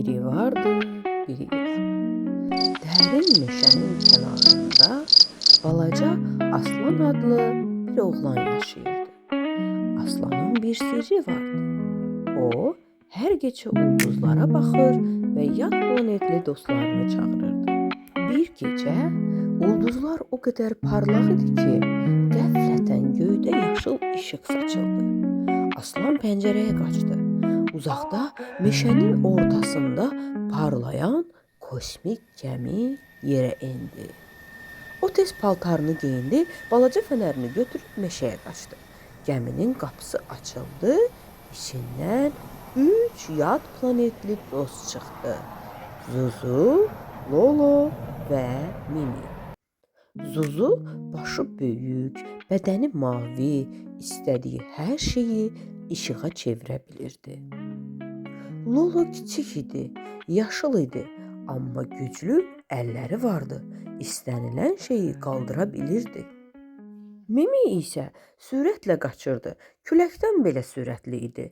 Biri vardı, biri yoxdu. Dərin meşənin kənarında balaca Aslan adlı bir oğlan yaşayırdı. Aslanın bir sirri vardı. O, hər gecə ulduzlara baxır və yad planetli dostlarını çağırırdı. Bir gecə ulduzlar o qədər parlaq idi ki, qəflətən göydə yaşıl işıq saçıldı. Aslan pəncərəyə qaçdı. Uzaqda meşənin ortasında parlayan kosmik gəmi yerə endi. O tez paltarını geyindi, balaca fənərini götürüb meşəyə qaçdı. Gəminin qapısı açıldı, içindən 3 yad planetli dost çıxdı. Zuzu, Lolo və Mimi. Zuzu başı böyük, bədəni mavi, istədiyi hər şeyi işığa çevirə bilirdi. Lolo kiçik idi, yaşıl idi, amma güclü əlləri vardı. İstənilən şeyi qaldıra bilirdi. Mimi isə sürətlə qaçırdı. Küləkdən belə sürətli idi.